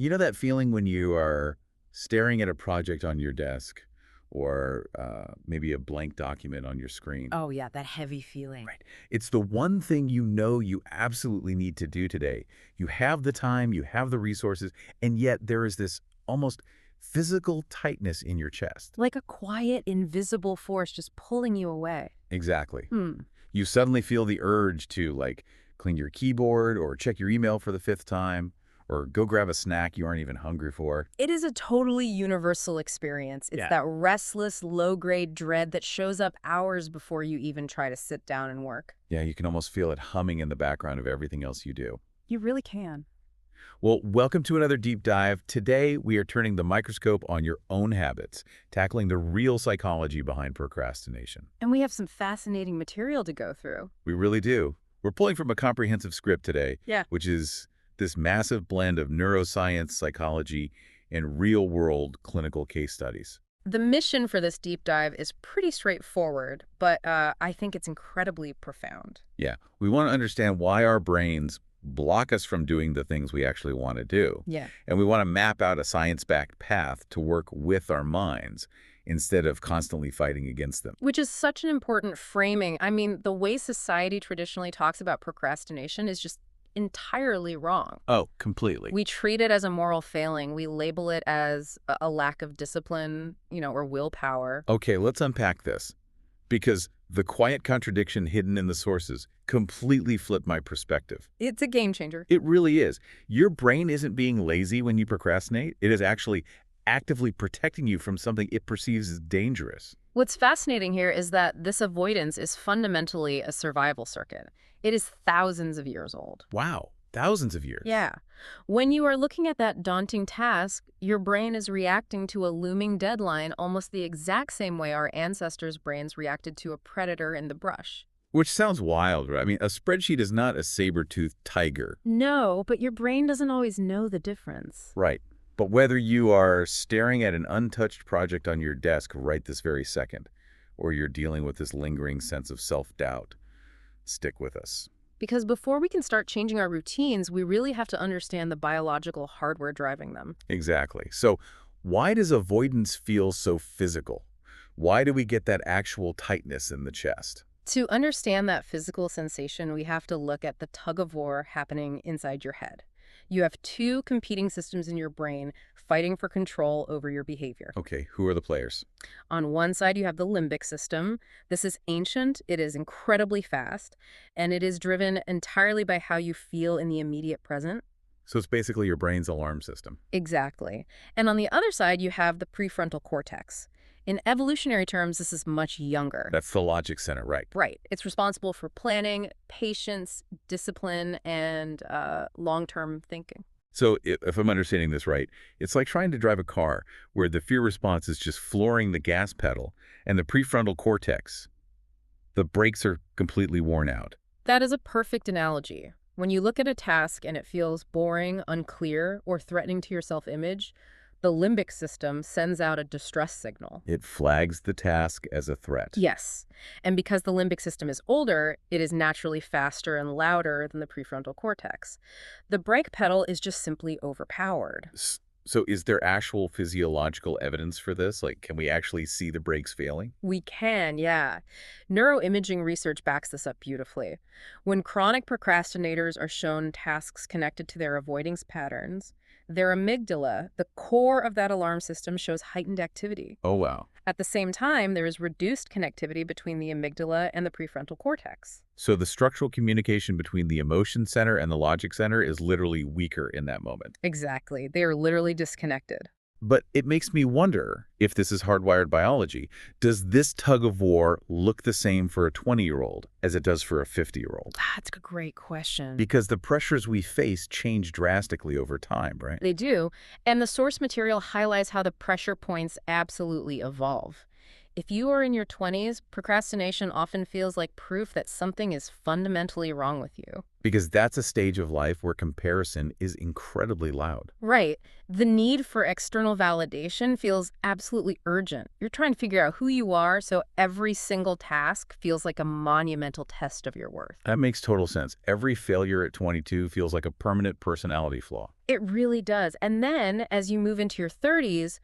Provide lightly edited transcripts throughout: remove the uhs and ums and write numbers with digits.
You know that feeling when you are staring at a project on your desk or maybe a blank document on your screen? Oh, yeah, that heavy feeling. Right. It's the one thing you know you absolutely need to do today. You have the time, you have the resources, and yet there is this almost physical tightness in your chest. Like a quiet, invisible force just pulling you away. Exactly. Hmm. You suddenly feel the urge to, like, clean your keyboard or check your email for the fifth time or go grab a snack you aren't even hungry for. It is a totally universal experience. It's Yeah. that restless, low-grade dread that shows up hours before you even try to sit down and work. Yeah, you can almost feel it humming in the background of everything else you do. You really can. Well, welcome to another deep dive. Today, we are turning the microscope on your own habits, tackling the real psychology behind procrastination. And we have some fascinating material to go through. We really do. We're pulling from a comprehensive script today, Yeah. which is this massive blend of neuroscience, psychology, and real-world clinical case studies. The mission for this deep dive is pretty straightforward, but I think it's incredibly profound. Yeah, we want to understand why our brains block us from doing the things we actually want to do. Yeah. And we want to map out a science-backed path to work with our minds instead of constantly fighting against them. Which is such an important framing. I mean, the way society traditionally talks about procrastination is just entirely wrong. Oh, completely. We treat it as a moral failing. We label it as a lack of discipline, or willpower. Okay, let's unpack this. Because the quiet contradiction hidden in the sources completely flipped my perspective. It's a game changer. It really is. Your brain isn't being lazy when you procrastinate. It is actually actively protecting you from something it perceives as dangerous. What's fascinating here is that this avoidance is fundamentally a survival circuit. It is thousands of years old. Wow, thousands of years. Yeah. When you are looking at that daunting task, your brain is reacting to a looming deadline almost the exact same way our ancestors' brains reacted to a predator in the brush. Which sounds wild, right? I mean, a spreadsheet is not a saber-toothed tiger. No, but your brain doesn't always know the difference. Right. But whether you are staring at an untouched project on your desk right this very second, or you're dealing with this lingering sense of self-doubt, stick with us. Because before we can start changing our routines, we really have to understand the biological hardware driving them. Exactly. So why does avoidance feel so physical? Why do we get that actual tightness in the chest? To understand that physical sensation, we have to look at the tug-of-war happening inside your head. You have two competing systems in your brain fighting for control over your behavior. Okay, who are the players? On one side, you have the limbic system. This is ancient, it is incredibly fast, and it is driven entirely by how you feel in the immediate present. So it's basically your brain's alarm system. Exactly. And on the other side, you have the prefrontal cortex. In evolutionary terms, this is much younger. That's the logic center, right? Right. It's responsible for planning, patience, discipline, and long-term thinking. So if I'm understanding this right, it's like trying to drive a car where the fear response is just flooring the gas pedal and the prefrontal cortex, the brakes are completely worn out. That is a perfect analogy. When you look at a task and it feels boring, unclear, or threatening to your self-image, the limbic system sends out a distress signal. It flags the task as a threat. Yes. And because the limbic system is older, it is naturally faster and louder than the prefrontal cortex. The brake pedal is just simply overpowered. So is there actual physiological evidence for this? Like, can we actually see the brakes failing? We can, yeah. Neuroimaging research backs this up beautifully. When chronic procrastinators are shown tasks connected to their avoidance patterns, their amygdala, the core of that alarm system, shows heightened activity. Oh, wow. At the same time, there is reduced connectivity between the amygdala and the prefrontal cortex. So the structural communication between the emotion center and the logic center is literally weaker in that moment. Exactly. They are literally disconnected. But it makes me wonder if this is hardwired biology. Does this tug of war look the same for a 20-year-old as it does for a 50-year-old? That's a great question. Because the pressures we face change drastically over time, right? They do. And the source material highlights how the pressure points absolutely evolve. If you are in your 20s, procrastination often feels like proof that something is fundamentally wrong with you. Because that's a stage of life where comparison is incredibly loud. Right. The need for external validation feels absolutely urgent. You're trying to figure out who you are, so every single task feels like a monumental test of your worth. That makes total sense. Every failure at 22 feels like a permanent personality flaw. It really does. And then, as you move into your 30s,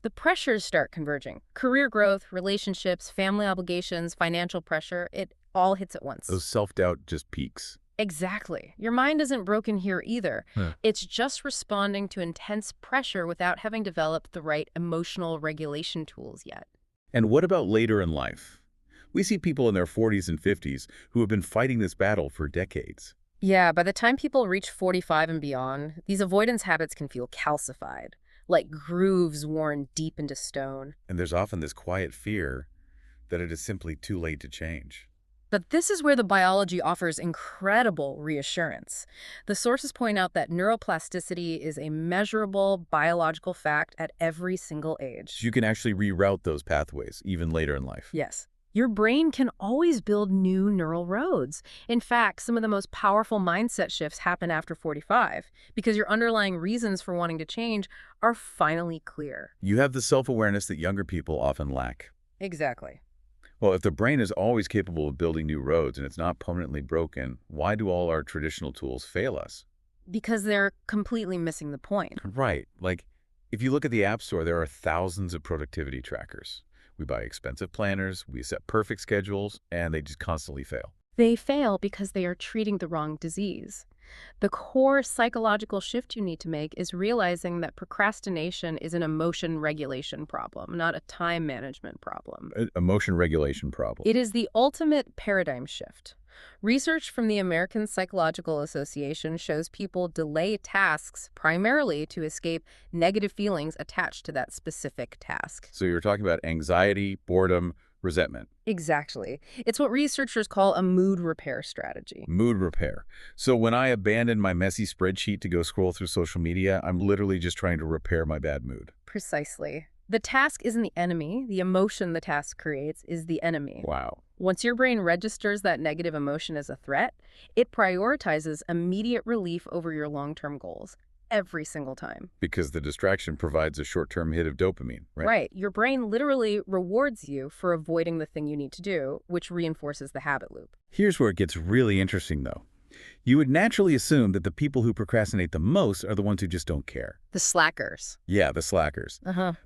the pressures start converging. Career growth, relationships, family obligations, financial pressure, it all hits at once. Those self-doubt just peaks. Exactly. Your mind isn't broken here either. Huh. It's just responding to intense pressure without having developed the right emotional regulation tools yet. And what about later in life? We see people in their 40s and 50s who have been fighting this battle for decades. Yeah, by the time people reach 45 and beyond, these avoidance habits can feel calcified, like grooves worn deep into stone. And there's often this quiet fear that it is simply too late to change. But this is where the biology offers incredible reassurance. The sources point out that neuroplasticity is a measurable biological fact at every single age. So you can actually reroute those pathways even later in life. Yes. Your brain can always build new neural roads. In fact, some of the most powerful mindset shifts happen after 45 because your underlying reasons for wanting to change are finally clear. You have the self-awareness that younger people often lack. Exactly. Well, if the brain is always capable of building new roads and it's not permanently broken, why do all our traditional tools fail us? Because they're completely missing the point. Right. Like, if you look at the App Store, there are thousands of productivity trackers. We buy expensive planners, we set perfect schedules, and they just constantly fail. They fail because they are treating the wrong disease. The core psychological shift you need to make is realizing that procrastination is an emotion regulation problem, not a time management problem. Emotion regulation problem. It is the ultimate paradigm shift. Research from the American Psychological Association shows people delay tasks primarily to escape negative feelings attached to that specific task. So you're talking about anxiety, boredom, resentment. Exactly. It's what researchers call a mood repair strategy. Mood repair. So when I abandon my messy spreadsheet to go scroll through social media, I'm literally just trying to repair my bad mood. Precisely. The task isn't the enemy. The emotion the task creates is the enemy. Wow. Once your brain registers that negative emotion as a threat, it prioritizes immediate relief over your long-term goals every single time. Because the distraction provides a short-term hit of dopamine, right? Right. Your brain literally rewards you for avoiding the thing you need to do, which reinforces the habit loop. Here's where it gets really interesting, though. You would naturally assume that the people who procrastinate the most are the ones who just don't care. The slackers. Yeah, the slackers.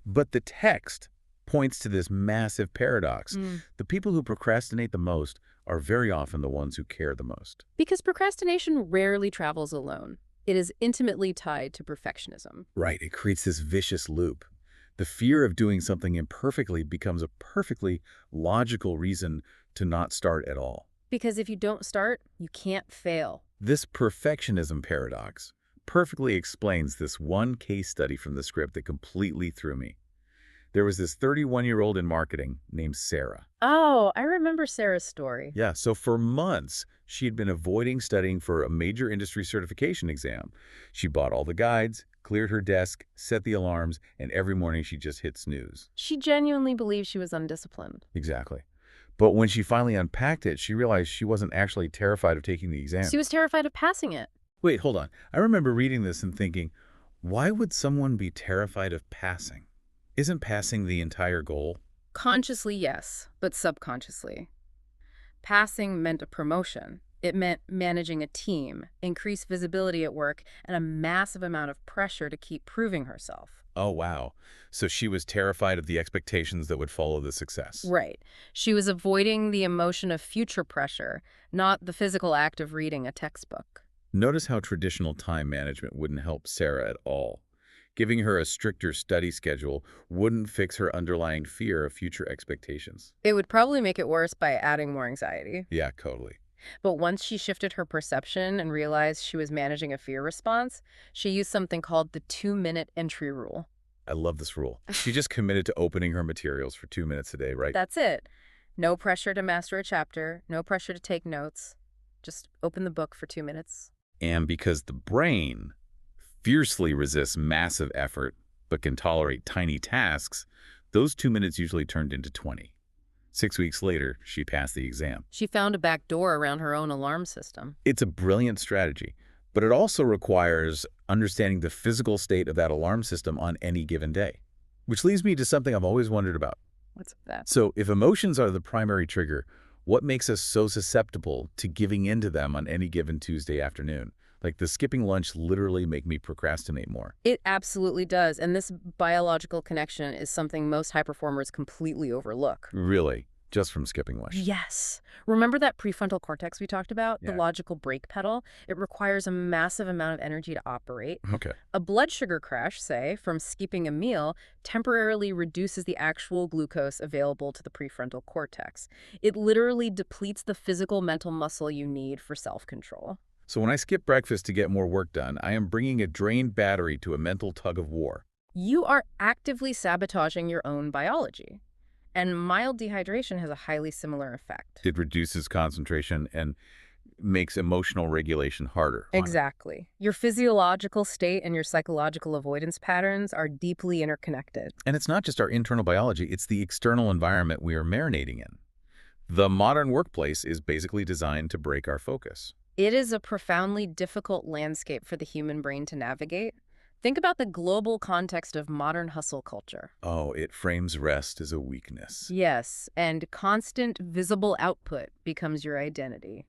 But the text points to this massive paradox. The people who procrastinate the most are very often the ones who care the most. Because procrastination rarely travels alone. It is intimately tied to perfectionism. Right, it creates this vicious loop. The fear of doing something imperfectly becomes a perfectly logical reason to not start at all. Because if you don't start, you can't fail. This perfectionism paradox perfectly explains this one case study from the script that completely threw me. There was this 31-year-old in marketing named Sarah. Oh, I remember Sarah's story. Yeah, so for months, she had been avoiding studying for a major industry certification exam. She bought all the guides, cleared her desk, set the alarms, and every morning she just hit snooze. She genuinely believed she was undisciplined. Exactly. But when she finally unpacked it, she realized she wasn't actually terrified of taking the exam. She was terrified of passing it. Wait, hold on. I remember reading this and thinking, why would someone be terrified of passing? Isn't passing the entire goal? Consciously, yes, but subconsciously. Passing meant a promotion. It meant managing a team, increased visibility at work, and a massive amount of pressure to keep proving herself. Oh, wow. So she was terrified of the expectations that would follow the success. Right. She was avoiding the emotion of future pressure, not the physical act of reading a textbook. Notice how traditional time management wouldn't help Sarah at all. Giving her a stricter study schedule wouldn't fix her underlying fear of future expectations. It would probably make it worse by adding more anxiety. Yeah, totally. But once she shifted her perception and realized she was managing a fear response, she used something called the 2-minute entry rule. I love this rule. She just committed to opening her materials for 2 minutes a day, right? That's it. No pressure to master a chapter, no pressure to take notes. Just open the book for 2 minutes. And because the brain fiercely resists massive effort but can tolerate tiny tasks, those 2 minutes usually turned into 20. 6 weeks later, she passed the exam. She found a back door around her own alarm system. It's a brilliant strategy, but it also requires understanding the physical state of that alarm system on any given day. Which leads me to something I've always wondered about. What's that? So if emotions are the primary trigger, what makes us so susceptible to giving in to them on any given Tuesday afternoon? Like, does skipping lunch literally make me procrastinate more? It absolutely does, and this biological connection is something most high performers completely overlook. Really? Just from skipping lunch? Yes. Remember that prefrontal cortex we talked about? The Yeah. logical brake pedal? It requires a massive amount of energy to operate. Okay. A blood sugar crash, say, from skipping a meal, temporarily reduces the actual glucose available to the prefrontal cortex. It literally depletes the physical mental muscle you need for self-control. So when I skip breakfast to get more work done, I am bringing a drained battery to a mental tug of war. You are actively sabotaging your own biology. And mild dehydration has a highly similar effect. It reduces concentration and makes emotional regulation harder. Exactly. Your physiological state and your psychological avoidance patterns are deeply interconnected. And it's not just our internal biology, it's the external environment we are marinating in. The modern workplace is basically designed to break our focus. It is a profoundly difficult landscape for the human brain to navigate. Think about the global context of modern hustle culture. Oh, it frames rest as a weakness. Yes, and constant visible output becomes your identity.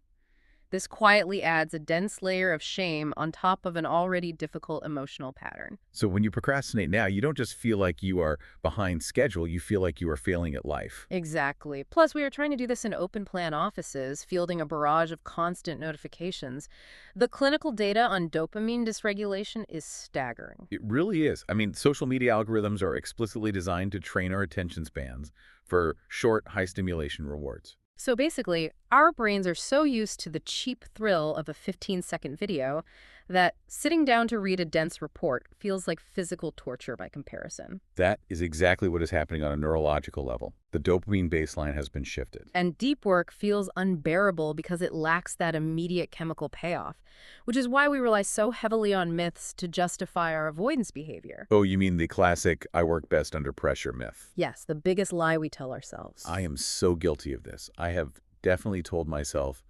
This quietly adds a dense layer of shame on top of an already difficult emotional pattern. So when you procrastinate now, you don't just feel like you are behind schedule, you feel like you are failing at life. Exactly. Plus, we are trying to do this in open plan offices, fielding a barrage of constant notifications. The clinical data on dopamine dysregulation is staggering. It really is. I mean, social media algorithms are explicitly designed to train our attention spans for short, high-stimulation rewards. So basically, our brains are so used to the cheap thrill of a 15-second video that sitting down to read a dense report feels like physical torture by comparison. That is exactly what is happening on a neurological level. The dopamine baseline has been shifted. And deep work feels unbearable because it lacks that immediate chemical payoff, which is why we rely so heavily on myths to justify our avoidance behavior. Oh, you mean the classic "I work best under pressure" myth? Yes, the biggest lie we tell ourselves. I am so guilty of this. I have definitely told myself,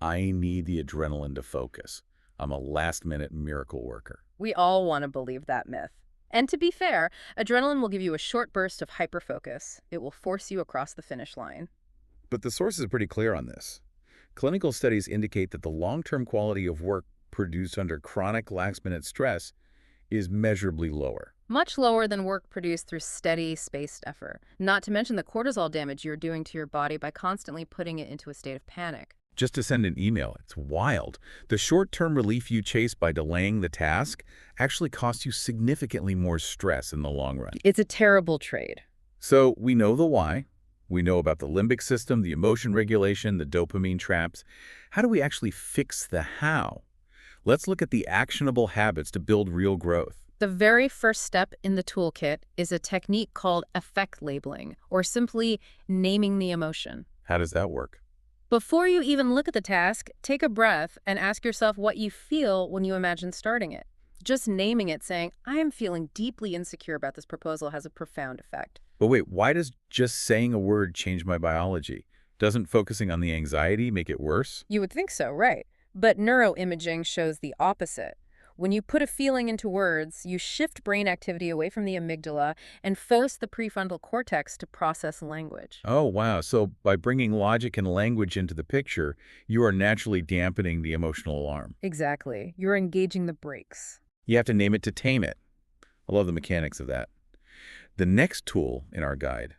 I need the adrenaline to focus. I'm a last-minute miracle worker. We all want to believe that myth. And to be fair, adrenaline will give you a short burst of hyperfocus. It will force you across the finish line. But the source is pretty clear on this. Clinical studies indicate that the long-term quality of work produced under chronic last-minute stress is measurably lower. Much lower than work produced through steady, spaced effort. Not to mention the cortisol damage you're doing to your body by constantly putting it into a state of panic. Just to send an email, it's wild. The short-term relief you chase by delaying the task actually costs you significantly more stress in the long run. It's a terrible trade. So we know the why. We know about the limbic system, the emotion regulation, the dopamine traps. How do we actually fix the how? Let's look at the actionable habits to build real growth. The very first step in the toolkit is a technique called affect labeling, or simply naming the emotion. How does that work? Before you even look at the task, take a breath and ask yourself what you feel when you imagine starting it. Just naming it, saying, I am feeling deeply insecure about this proposal, has a profound effect. But wait, why does just saying a word change my biology? Doesn't focusing on the anxiety make it worse? You would think so, right? But neuroimaging shows the opposite. When you put a feeling into words, you shift brain activity away from the amygdala and force the prefrontal cortex to process language. Oh, wow. So by bringing logic and language into the picture, you are naturally dampening the emotional alarm. Exactly. You're engaging the brakes. You have to name it to tame it. I love the mechanics of that. The next tool in our guide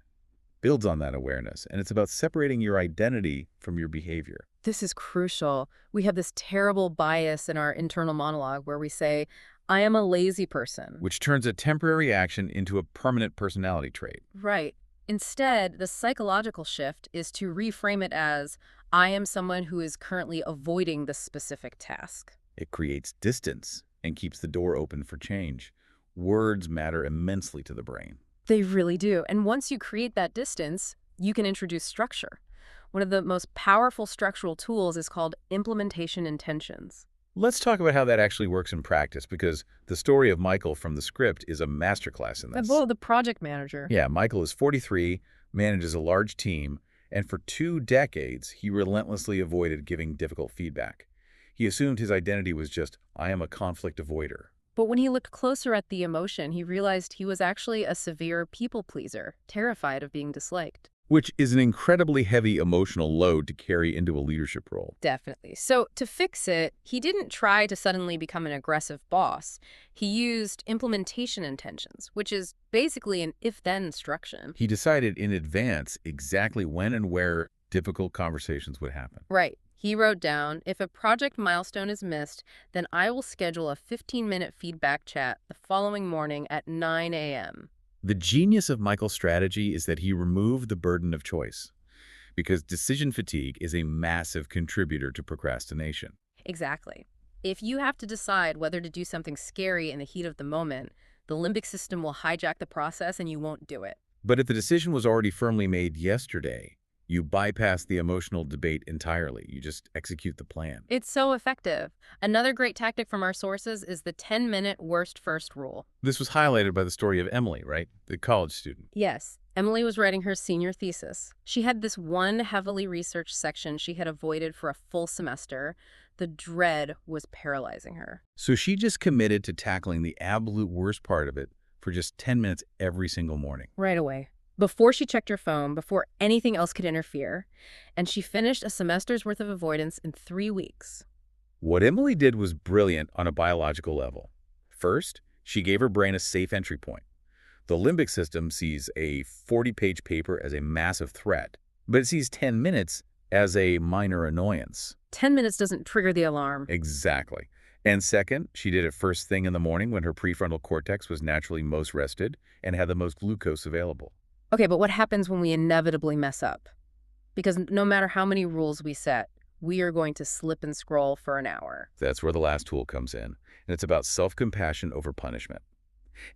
builds on that awareness, and it's about separating your identity from your behavior. This is crucial. We have this terrible bias in our internal monologue where we say, I am a lazy person. Which turns a temporary action into a permanent personality trait. Right. Instead, the psychological shift is to reframe it as, I am someone who is currently avoiding this specific task. It creates distance and keeps the door open for change. Words matter immensely to the brain. They really do. And once you create that distance, you can introduce structure. One of the most powerful structural tools is called implementation intentions. Let's talk about how that actually works in practice, because the story of Michael from the script is a masterclass in this. Oh, the project manager. Yeah, Michael is 43, manages a large team, And for 2 decades, he relentlessly avoided giving difficult feedback. He assumed his identity was just, I am a conflict avoider. But when he looked closer at the emotion, he realized he was actually a severe people pleaser, terrified of being disliked. Which is an incredibly heavy emotional load to carry into a leadership role. Definitely. So to fix it, he didn't try to suddenly become an aggressive boss. He used implementation intentions, which is basically an if-then instruction. He decided in advance exactly when and where difficult conversations would happen. Right. He wrote down, if a project milestone is missed, then I will schedule a 15-minute feedback chat the following morning at 9 a.m. The genius of Michael's strategy is that he removed the burden of choice, because decision fatigue is a massive contributor to procrastination. Exactly. If you have to decide whether to do something scary in the heat of the moment, the limbic system will hijack the process and you won't do it. But if the decision was already firmly made yesterday, you bypass the emotional debate entirely. You just execute the plan. It's so effective. Another great tactic from our sources is the 10-minute worst first rule. This was highlighted by the story of Emily, right? The college student. Yes. Emily was writing her senior thesis. She had this one heavily researched section she had avoided for a full semester. The dread was paralyzing her. So she just committed to tackling the absolute worst part of it for just 10 minutes every single morning. Right away. Before she checked her phone, before anything else could interfere, and she finished a semester's worth of avoidance in 3 weeks. What Emily did was brilliant on a biological level. First, she gave her brain a safe entry point. The limbic system sees a 40-page paper as a massive threat, but it sees 10 minutes as a minor annoyance. 10 minutes doesn't trigger the alarm. Exactly. And second, she did it first thing in the morning when her prefrontal cortex was naturally most rested and had the most glucose available. Okay, but what happens when we inevitably mess up? Because no matter how many rules we set, we are going to slip and scroll for an hour. That's where the last tool comes in, and it's about self-compassion over punishment.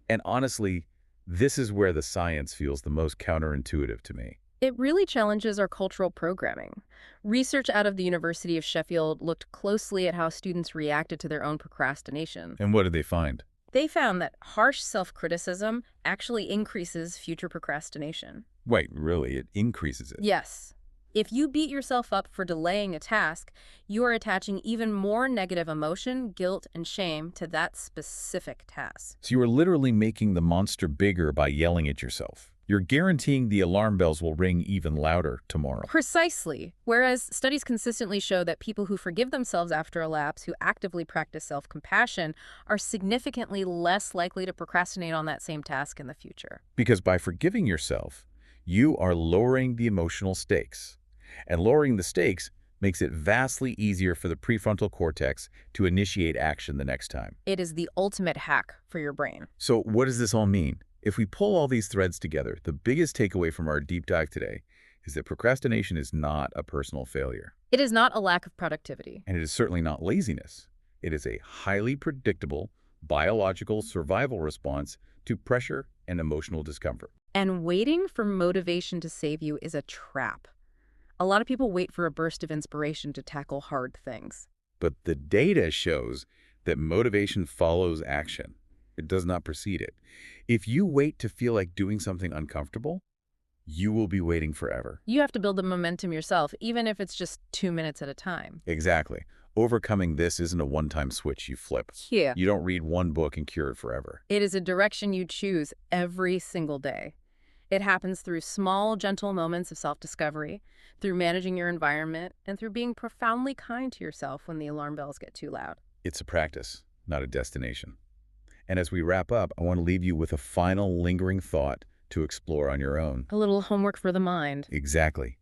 And honestly, this is where the science feels the most counterintuitive to me. It really challenges our cultural programming. Research out of the University of Sheffield looked closely at how students reacted to their own procrastination. And what did they find? They found that harsh self-criticism actually increases future procrastination. Wait, really? It increases it? Yes. If you beat yourself up for delaying a task, you are attaching even more negative emotion, guilt, and shame to that specific task. So you are literally making the monster bigger by yelling at yourself. You're guaranteeing the alarm bells will ring even louder tomorrow. Precisely. Whereas studies consistently show that people who forgive themselves after a lapse, who actively practice self-compassion, are significantly less likely to procrastinate on that same task in the future. Because by forgiving yourself, you are lowering the emotional stakes. And lowering the stakes makes it vastly easier for the prefrontal cortex to initiate action the next time. It is the ultimate hack for your brain. So what does this all mean? If we pull all these threads together, the biggest takeaway from our deep dive today is that procrastination is not a personal failure. It is not a lack of productivity. And it is certainly not laziness. It is a highly predictable biological survival response to pressure and emotional discomfort. And waiting for motivation to save you is a trap. A lot of people wait for a burst of inspiration to tackle hard things. But the data shows that motivation follows action. It does not precede it. If you wait to feel like doing something uncomfortable, you will be waiting forever. You have to build the momentum yourself, even if it's just 2 minutes at a time. Exactly. Overcoming this isn't a one-time switch you flip. Yeah. You don't read one book and cure it forever. It is a direction you choose every single day. It happens through small, gentle moments of self-discovery, through managing your environment, and through being profoundly kind to yourself when the alarm bells get too loud. It's a practice, not a destination. And as we wrap up, I want to leave you with a final lingering thought to explore on your own. A little homework for the mind. Exactly.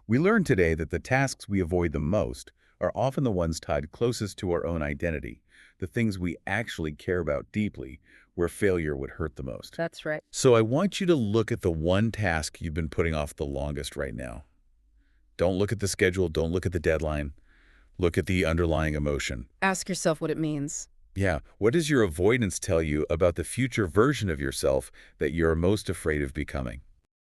We learned today that the tasks we avoid the most are often the ones tied closest to our own identity, the things we actually care about deeply, where failure would hurt the most. That's right. So I want you to look at the one task you've been putting off the longest right now. Don't look at the schedule, don't look at the deadline. Look at the underlying emotion. Ask yourself what it means. Yeah, what does your avoidance tell you about the future version of yourself that you're most afraid of becoming?